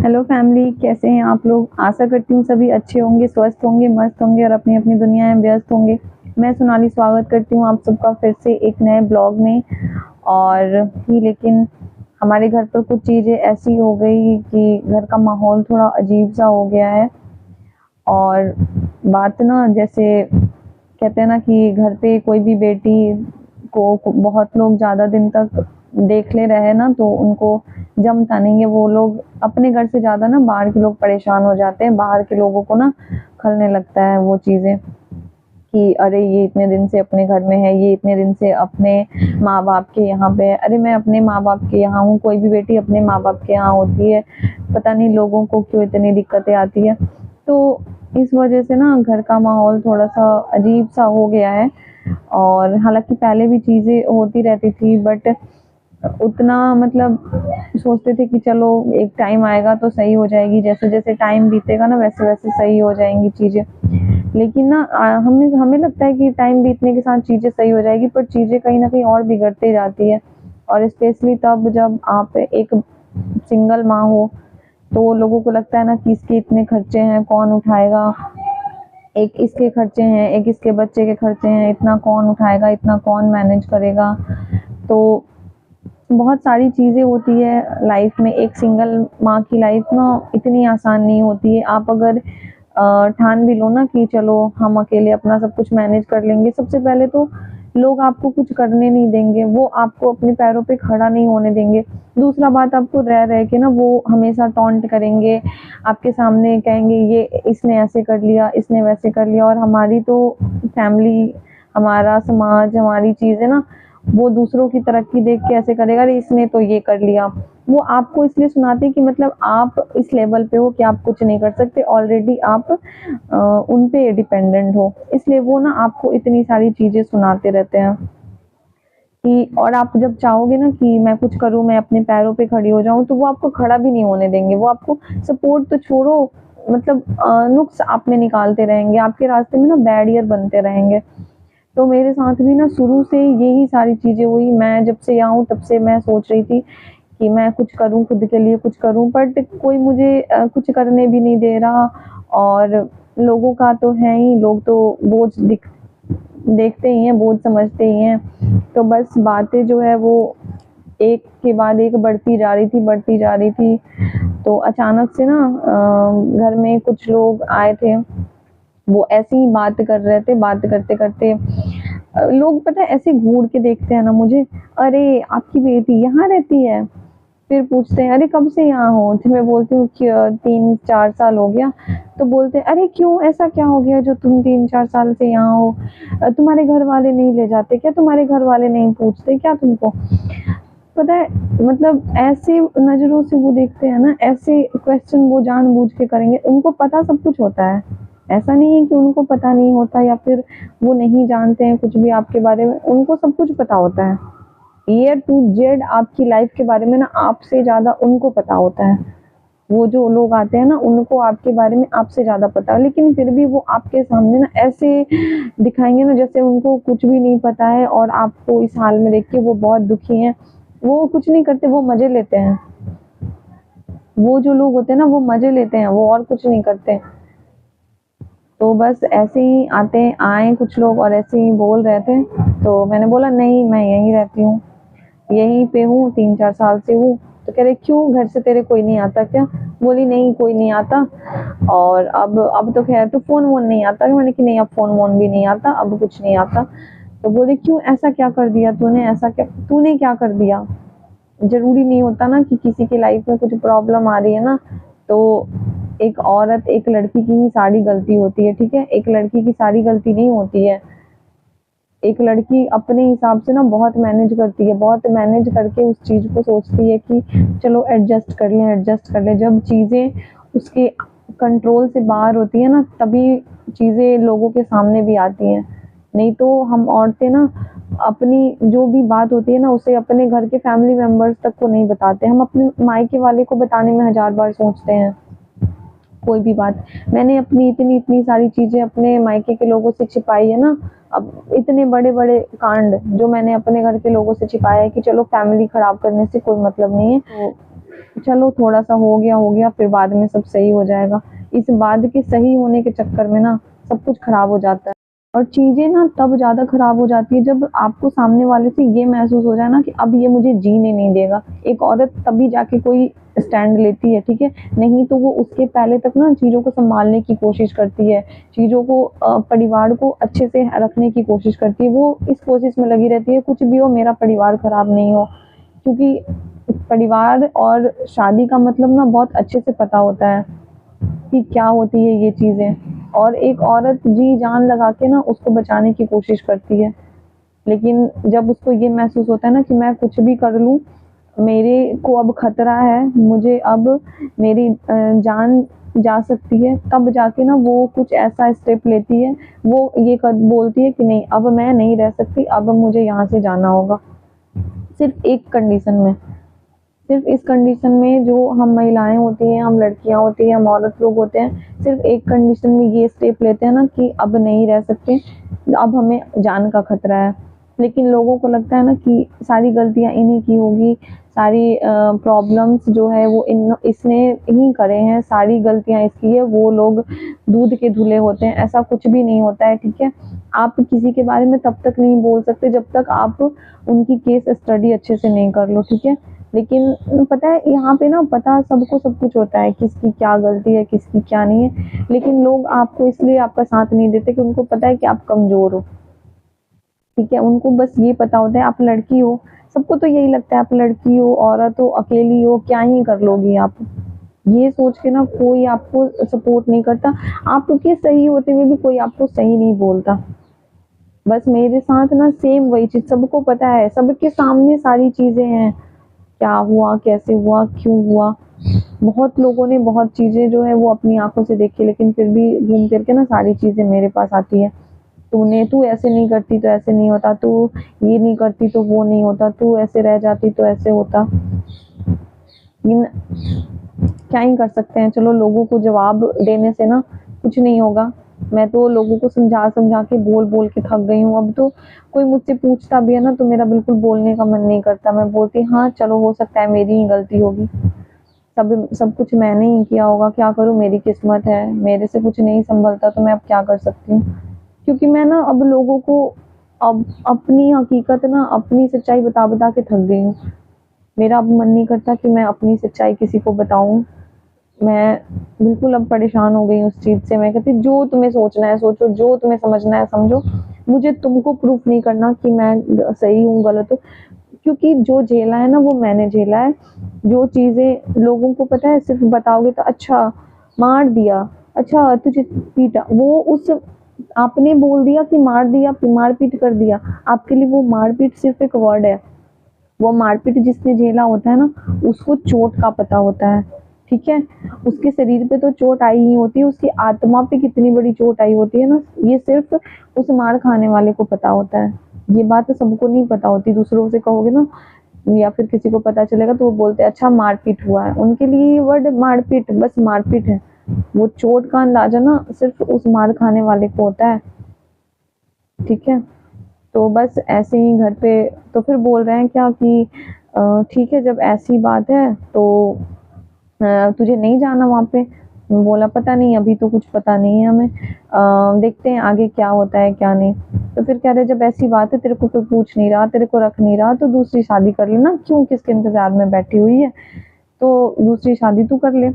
Hello family, कैसे हैं आप लोग। आशा करती हूँ सभी अच्छे होंगे, स्वस्थ होंगे, मस्त होंगे और अपनी अपनी दुनिया में व्यस्त होंगे। मैं सोनाली स्वागत करती हूँ आप सबका फिर से एक नए ब्लॉग में। और ही लेकिन हमारे घर पर कुछ चीज़ें ऐसी हो गई कि घर का माहौल थोड़ा अजीब सा हो गया है। और बात ना, जैसे कहते हैं ना कि घर पे कोई भी बेटी को बहुत लोग ज़्यादा दिन तक देख ले रहे ना तो उनको जमता नहीं है। वो लोग अपने घर से ज़्यादा ना बाहर के लोग परेशान हो जाते हैं। बाहर के लोगों को ना खलने लगता है वो चीज़ें कि अरे ये इतने दिन से अपने घर में है, ये इतने दिन से अपने माँ बाप के यहाँ पे है। अरे मैं अपने माँ बाप के यहाँ हूँ। कोई भी बेटी अपने माँ बाप के यहाँ होती है, पता नहीं लोगों को क्यों इतनी दिक्कतें आती है। तो इस वजह से ना घर का माहौल थोड़ा सा अजीब सा हो गया है। और हालांकि पहले भी चीज़ें होती रहती थी, बट उतना मतलब सोचते थे कि चलो एक टाइम आएगा तो सही हो जाएगी, जैसे जैसे टाइम बीतेगा ना वैसे वैसे सही हो जाएंगी चीज़ें। लेकिन ना हमें हमें लगता है कि टाइम बीतने के साथ चीज़ें सही हो जाएगी, पर चीज़ें कहीं ना कहीं और बिगड़ते जाती है। और स्पेशली तब जब आप एक सिंगल माँ हो तो लोगों को लगता है ना कि इसके इतने खर्चे हैं, कौन उठाएगा। एक इसके खर्चे हैं, एक इसके बच्चे के खर्चे हैं, इतना कौन उठाएगा, इतना कौन मैनेज करेगा। तो बहुत सारी चीज़ें होती है लाइफ में। एक सिंगल माँ की लाइफ ना इतनी आसान नहीं होती है। आप अगर ठान भी लो ना कि चलो हम अकेले अपना सब कुछ मैनेज कर लेंगे, सबसे पहले तो लोग आपको कुछ करने नहीं देंगे, वो आपको अपने पैरों पे खड़ा नहीं होने देंगे। दूसरा बात, आपको रह रह के ना वो हमेशा टॉन्ट करेंगे, आपके सामने कहेंगे ये इसने ऐसे कर लिया, इसने वैसे कर लिया। और हमारी तो फैमिली, हमारा समाज, हमारी चीज़ें ना वो दूसरों की तरक्की देख के ऐसे करेगा, अरे इसने तो ये कर लिया। वो आपको इसलिए सुनाते कि मतलब आप इस लेवल पे हो कि आप कुछ नहीं कर सकते, ऑलरेडी आप उन पे डिपेंडेंट हो, इसलिए वो ना आपको इतनी सारी चीज़ें सुनाते रहते हैं कि और आप जब चाहोगे ना कि मैं कुछ करूँ, मैं अपने पैरों पे खड़ी हो जाऊँ, तो वो आपको खड़ा भी नहीं होने देंगे। वो आपको सपोर्ट तो छोड़ो, मतलब नुक्स आप में निकालते रहेंगे, आपके रास्ते में ना बैरियर बनते रहेंगे। तो मेरे साथ भी ना शुरू से यही सारी चीज़ें हुई। मैं जब से यहाँ हूँ तब से मैं सोच रही थी कि मैं कुछ करूँ, खुद के लिए कुछ करूँ, बट कोई मुझे कुछ करने भी नहीं दे रहा। और लोगों का तो है ही, लोग तो बोझ देखते ही हैं, बोझ समझते ही हैं। तो बस बातें जो है वो एक के बाद एक बढ़ती जा रही थी, बढ़ती जा रही थी। तो अचानक से ना घर में कुछ लोग आए थे, वो ऐसी ही बात कर रहे थे। बात करते करते लोग पता है ऐसे घूर के देखते हैं ना मुझे, अरे आपकी बेटी यहाँ रहती है। फिर पूछते हैं अरे कब से यहाँ हो, तो मैं बोलती हूँ कि 3-4 साल हो गया। तो बोलते हैं अरे क्यों, ऐसा क्या हो गया जो तुम 3-4 साल से यहाँ हो। तुम्हारे घर वाले नहीं ले जाते क्या, तुम्हारे घर वाले नहीं पूछते क्या तुमको। पता है, मतलब ऐसे नजरों से वो देखते हैं ना, ऐसे क्वेश्चन वो जानबूझ के करेंगे। उनको पता सब कुछ होता है, ऐसा नहीं है कि उनको पता नहीं होता या फिर वो नहीं जानते हैं कुछ भी आपके बारे में। उनको सब कुछ पता होता है, A to Z आपकी लाइफ के बारे में ना आपसे ज़्यादा उनको पता होता है। वो जो लोग आते हैं ना उनको आपके बारे में आपसे ज़्यादा पता है, लेकिन फिर भी वो आपके सामने ना ऐसे दिखाएंगे ना जैसे उनको कुछ भी नहीं पता है। और आपको इस हाल में देख के वो बहुत दुखी हैं। वो कुछ नहीं करते, वो मज़े लेते हैं। वो जो लोग होते हैं ना वो मज़े लेते हैं, वो और कुछ नहीं करते। तो बस ऐसे ही आए कुछ लोग और ऐसे ही बोल रहे थे। तो मैंने बोला नहीं, मैं यहीं रहती हूँ, यहीं पे हूँ, 3-4 साल से हूँ। तो कह रहे क्यों, घर से तेरे कोई नहीं आता क्या। बोली नहीं, कोई नहीं आता। और अब तो खैर तो फोन वोन नहीं आता। मैंने कि नहीं, अब फोन वोन भी नहीं आता, अब कुछ नहीं आता। तो बोले क्यों, ऐसा क्या कर दिया तूने, ऐसा क्या तूने क्या कर दिया। जरूरी नहीं होता ना कि किसी की लाइफ में कुछ प्रॉब्लम आ रही है ना तो एक औरत, एक लड़की की ही सारी गलती होती है, ठीक है। एक लड़की की सारी गलती नहीं होती है। एक लड़की अपने हिसाब से ना बहुत मैनेज करती है, बहुत मैनेज करके उस चीज़ को सोचती है कि चलो एडजस्ट कर लें, एडजस्ट कर लें। जब चीज़ें उसके कंट्रोल से बाहर होती है ना तभी चीज़ें लोगों के सामने भी आती हैं। नहीं तो हम औरतें ना अपनी जो भी बात होती है ना उसे अपने घर के फैमिली मेंबर्स तक को नहीं बताते। हम अपने मायके वाले को बताने में 1000 बार सोचते हैं कोई भी बात। मैंने अपनी इतनी इतनी सारी चीज़ें अपने मायके के लोगों से छिपाई है ना। अब इतने बड़े बड़े कांड जो मैंने अपने घर के लोगों से छिपाया है कि चलो फैमिली खराब करने से कोई मतलब नहीं है। तो चलो थोड़ा सा हो गया फिर बाद में सब सही हो जाएगा। इस बाद के सही होने के चक्कर में ना सब कुछ खराब हो जाता है। और चीज़ें ना तब ज़्यादा खराब हो जाती है जब आपको सामने वाले से ये महसूस हो जाए ना कि अब ये मुझे जीने नहीं देगा। एक औरत तभी जाके कोई स्टैंड लेती है, ठीक है? नहीं तो वो उसके पहले तक ना चीज़ों को सँभालने की कोशिश करती है, चीज़ों को परिवार को अच्छे से रखने की कोशिश करती है। वो इस कोशिश में लगी रहती है कुछ भी हो मेरा परिवार खराब नहीं हो। क्योंकि परिवार और शादी का मतलब ना बहुत अच्छे से पता होता है कि क्या होती है ये चीज़ें, और एक औरत जी जान लगा के ना उसको बचाने की कोशिश करती है। लेकिन जब उसको ये महसूस होता है ना कि मैं कुछ भी कर लूँ, मेरे को अब खतरा है, मुझे अब मेरी जान जा सकती है, तब जाके ना वो कुछ ऐसा स्टेप लेती है, वो ये बोलती है कि नहीं अब मैं नहीं रह सकती, अब मुझे यहाँ से जाना होगा। सिर्फ एक कंडीशन में, सिर्फ इस कंडीशन में जो हम महिलाएं होती हैं, हम लड़कियां होती हैं, हम औरत लोग होते हैं, सिर्फ एक कंडीशन में ये स्टेप लेते हैं ना कि अब नहीं रह सकते, अब हमें जान का खतरा है। लेकिन लोगों को लगता है ना कि सारी गलतियां इन्हीं की होगी, सारी प्रॉब्लम्स जो है वो इसने ही करे हैं, सारी गलतियां इसकी है, वो लोग दूध के धुले होते हैं। ऐसा कुछ भी नहीं होता है, ठीक है? आप किसी के बारे में तब तक नहीं बोल सकते जब तक आप उनकी केस स्टडी अच्छे से नहीं कर लो, ठीक है? लेकिन पता है यहाँ पे ना पता सबको सब कुछ होता है, किसकी क्या गलती है, किसकी क्या नहीं है। लेकिन लोग आपको इसलिए आपका साथ नहीं देते कि उनको पता है कि आप कमज़ोर हो, ठीक है? उनको बस ये पता होता है आप लड़की हो, सबको तो यही लगता है आप लड़की हो, औरत हो, अकेली हो, क्या ही कर लोगी आप। ये सोच के ना कोई आपको सपोर्ट नहीं करता, आपके सही होते हुए भी कोई आपको सही नहीं बोलता। बस मेरे साथ ना सेम वही चीज़, सबको पता है, सबके सामने सारी चीज़ें हैं, क्या हुआ, कैसे हुआ, क्यों हुआ। बहुत लोगों ने बहुत चीज़ें जो है वो अपनी आँखों से देखी, लेकिन फिर भी घूम फिर के ना सारी चीज़ें मेरे पास आती है। तू ऐसे नहीं करती तो ऐसे नहीं होता, तू ये नहीं करती तो वो नहीं होता, तू ऐसे रह जाती तो ऐसे होता। लेकिन क्या ही कर सकते हैं, चलो लोगों को जवाब देने से ना कुछ नहीं होगा। मैं तो लोगों को समझा के बोल के थक गई हूँ। अब तो कोई मुझसे पूछता भी है ना तो मेरा बिल्कुल बोलने का मन नहीं करता। मैं बोलती हाँ चलो हो सकता है मेरी ही गलती होगी, सब कुछ मैंने ही किया होगा, क्या करूँ, मेरी किस्मत है, मेरे से कुछ नहीं संभलता तो मैं अब क्या कर सकती हूँ। क्योंकि मैं ना अब लोगों को अब अपनी हकीकत ना अपनी सच्चाई बता के थक गई हूँ। मेरा अब मन नहीं करता कि मैं अपनी सच्चाई किसी को बताऊं। मैं बिल्कुल अब परेशान हो गई हूँ उस चीज़ से। मैं कहती जो तुम्हें सोचना है सोचो, जो तुम्हें समझना है समझो, मुझे तुमको प्रूफ नहीं करना कि मैं सही हूँ गलत हूँ। क्योंकि जो झेला है ना वो मैंने झेला है। जो चीज़ें लोगों को पता है सिर्फ बताओगे तो अच्छा मार दिया, अच्छा तुझे पीटा, वो उस आपने बोल दिया कि मार दिया, मारपीट कर दिया, आपके लिए वो मारपीट सिर्फ एक वर्ड है। वो मारपीट जिसने झेला होता है ना उसको चोट का पता होता है, ठीक है? उसके शरीर पे तो चोट आई ही होती है, उसकी आत्मा पे कितनी बड़ी चोट आई होती है ना ये सिर्फ उस मार खाने वाले को पता होता है। ये बात तो सबको नहीं पता होती। दूसरों से कहोगे ना या फिर किसी को पता चलेगा तो वो बोलते हैं अच्छा मारपीट हुआ है, उनके लिए ये वर्ड मारपीट बस मारपीट है। वो चोट का अंदाजा ना सिर्फ उस मार खाने वाले को होता है, ठीक है? तो बस ऐसे ही घर पे तो फिर बोल रहे हैं क्या कि ठीक है जब ऐसी बात है तो तुझे नहीं जाना वहाँ पे। बोला पता नहीं, अभी तो कुछ पता नहीं है हमें, देखते हैं आगे क्या होता है क्या नहीं। तो फिर कह रहे जब ऐसी बात है तेरे को कोई पूछ नहीं रहा, तेरे को रख नहीं रहा तो दूसरी शादी कर लेना, क्यों किसके इंतजार में बैठी हुई है, तो दूसरी शादी तू कर ले।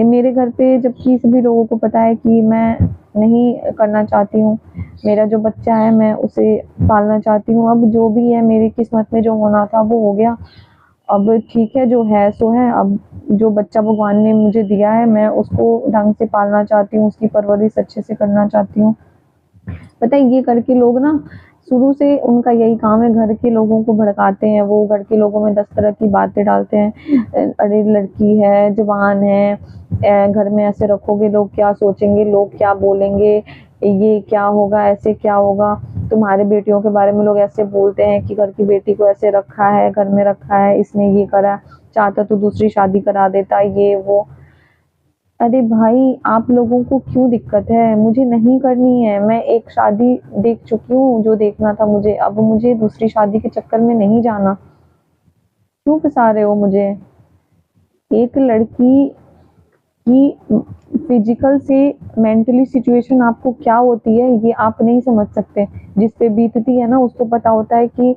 मेरे घर पे जबकि सभी लोगों को पता है कि मैं नहीं करना चाहती हूँ, मेरा जो बच्चा है मैं उसे पालना चाहती हूँ। अब जो भी है मेरी किस्मत में जो होना था वो हो गया, अब ठीक है जो है सो है। अब जो बच्चा भगवान ने मुझे दिया है मैं उसको ढंग से पालना चाहती हूँ, उसकी परवरिश अच्छे से करना चाहती हूँ। पता है ये करके लोग ना शुरू से उनका यही काम है, घर के लोगों को भड़काते हैं। वो घर के लोगों में 10 तरह की बातें डालते हैं, अरे लड़की है, जवान है, घर में ऐसे रखोगे लोग क्या सोचेंगे, लोग क्या बोलेंगे, ये क्या होगा, ऐसे क्या होगा, तुम्हारे बेटियों के बारे में लोग ऐसे बोलते हैं कि घर की बेटी को ऐसे रखा है, घर में रखा है, इसने ये करा, चाहता तो दूसरी शादी करा देता, ये वो। अरे भाई आप लोगों को क्यों दिक्कत है, मुझे नहीं करनी है। मैं एक शादी देख चुकी हूँ जो देखना था मुझे, अब मुझे दूसरी शादी के चक्कर में नहीं जाना। क्यों फंसा रहे हो मुझे? एक लड़की की फिजिकल से मेंटली सिचुएशन आपको क्या होती है ये आप नहीं समझ सकते। जिस पे बीतती है ना उसको पता होता है कि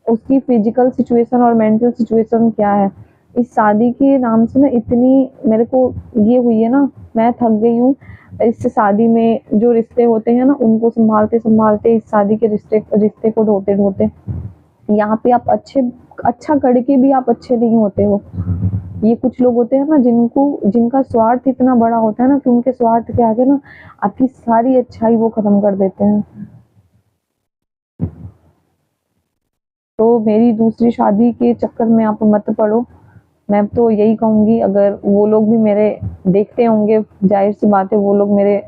उसकी फिजिकल सिचुएशन और मेंटल सिचुएशन क्या है। इस शादी के नाम से ना इतनी मेरे को ये हुई है ना, मैं थक गई हूँ। इस शादी में जो रिश्ते होते हैं ना उनको संभालते संभालते इस शादी के रिश्ते रिश्ते को ढोते ढोते यहाँ पे आप अच्छा करके भी आप अच्छे नहीं होते हो। ये कुछ लोग होते हैं ना जिनका स्वार्थ इतना बड़ा होता है ना कि उनके स्वार्थ के आगे ना आपकी सारी अच्छाई वो खत्म कर देते हैं। तो मेरी दूसरी शादी के चक्कर में आप मत पड़ो। मैं तो यही कहूँगी, अगर वो लोग भी मेरे देखते होंगे, जाहिर सी बात है वो लोग मेरे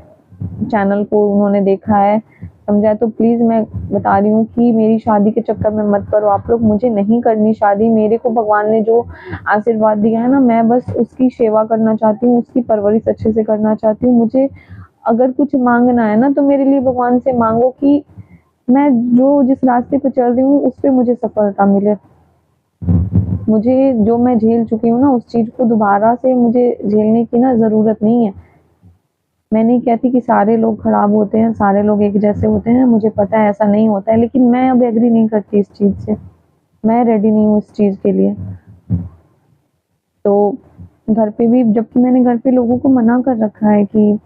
चैनल को उन्होंने देखा है, समझा है, तो प्लीज़ मैं बता रही हूँ कि मेरी शादी के चक्कर में मत पड़ो आप लोग। मुझे नहीं करनी शादी। मेरे को भगवान ने जो आशीर्वाद दिया है ना, मैं बस उसकी सेवा करना चाहती हूँ, उसकी परवरिश अच्छे से करना चाहती हूँ। मुझे अगर कुछ मांगना है ना तो मेरे लिए भगवान से मांगो कि मैं जो जिस रास्ते पे चल रही हूँ उस पे मुझे सफलता मिले। मुझे जो मैं झेल चुकी हूँ ना उस चीज़ को दोबारा से मुझे झेलने की ना ज़रूरत नहीं है। मैं नहीं कहती कि सारे लोग खराब होते हैं, सारे लोग एक जैसे होते हैं, मुझे पता है ऐसा नहीं होता है, लेकिन मैं अब एग्री नहीं करती इस चीज़ से। मैं रेडी नहीं हूँ इस चीज़ के लिए। तो घर पे भी, जबकि मैंने घर पे लोगों को मना कर रखा है कि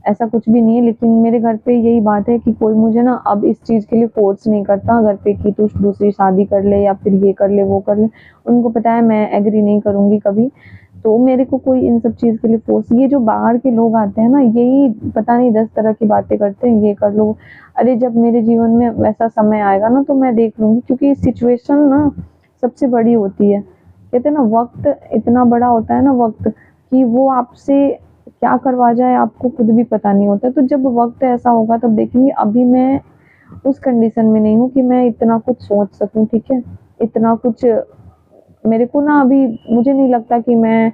ऐसा कुछ भी नहीं है, लेकिन मेरे घर पे यही बात है कि कोई मुझे ना अब इस चीज़ के लिए फ़ोर्स नहीं करता घर पे कि तू दूसरी शादी कर ले या फिर ये कर ले, वो कर ले। उनको पता है मैं एग्री नहीं करूँगी कभी। तो मेरे को कोई इन सब चीज़ के लिए फ़ोर्स, ये जो बाहर के लोग आते हैं ना यही पता नहीं 10 तरह की बातें करते हैं, ये कर लो। अरे जब मेरे जीवन में वैसा समय आएगा ना तो मैं देख लूँगी, क्योंकि सिचुएशन ना सबसे बड़ी होती है। कहते हैं ना वक़्त इतना बड़ा होता है ना वक़्त, कि वो आपसे क्या करवा जाए आपको खुद भी पता नहीं होता। तो जब वक़्त ऐसा होगा तब देखेंगे। अभी मैं उस कंडीशन में नहीं हूँ कि मैं इतना कुछ सोच सकूँ, ठीक है? इतना कुछ मेरे को ना अभी मुझे नहीं लगता कि मैं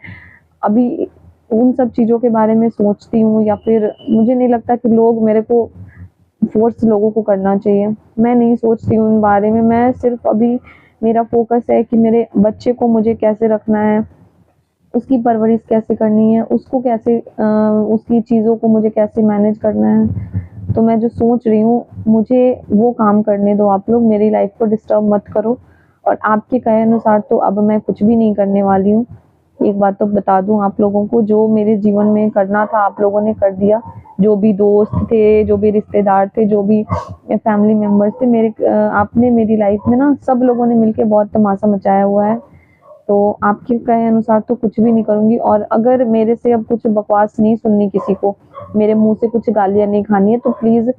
अभी उन सब चीज़ों के बारे में सोचती हूँ, या फिर मुझे नहीं लगता कि लोग मेरे को फ़ोर्स लोगों को करना चाहिए। मैं नहीं सोचती हूँ उन बारे में। मैं सिर्फ़ अभी मेरा फ़ोकस है कि मेरे बच्चे को मुझे कैसे रखना है, उसकी परवरिश कैसे करनी है, उसको कैसे उसकी चीज़ों को मुझे कैसे मैनेज करना है। तो मैं जो सोच रही हूँ मुझे वो काम करने दो आप लोग, मेरी लाइफ़ को डिस्टर्ब मत करो। और आपके कहे अनुसार तो अब मैं कुछ भी नहीं करने वाली हूँ। एक बात तो बता दूँ आप लोगों को, जो मेरे जीवन में करना था आप लोगों ने कर दिया। जो भी दोस्त थे, जो भी रिश्तेदार थे, जो भी फैमिली मेंबर्स थे, आपने मेरी लाइफ़ में ना सब लोगों ने मिलके बहुत तमाशा मचाया हुआ है। तो आपके कहे अनुसार तो कुछ भी नहीं करूँगी। और अगर मेरे से अब कुछ बकवास नहीं सुननी किसी को, मेरे मुँह से कुछ गालियाँ नहीं खानी है, तो प्लीज़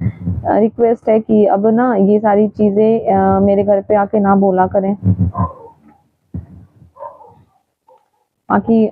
रिक्वेस्ट है कि अब ना ये सारी चीज़ें मेरे घर पे आके ना बोला करें। बाकी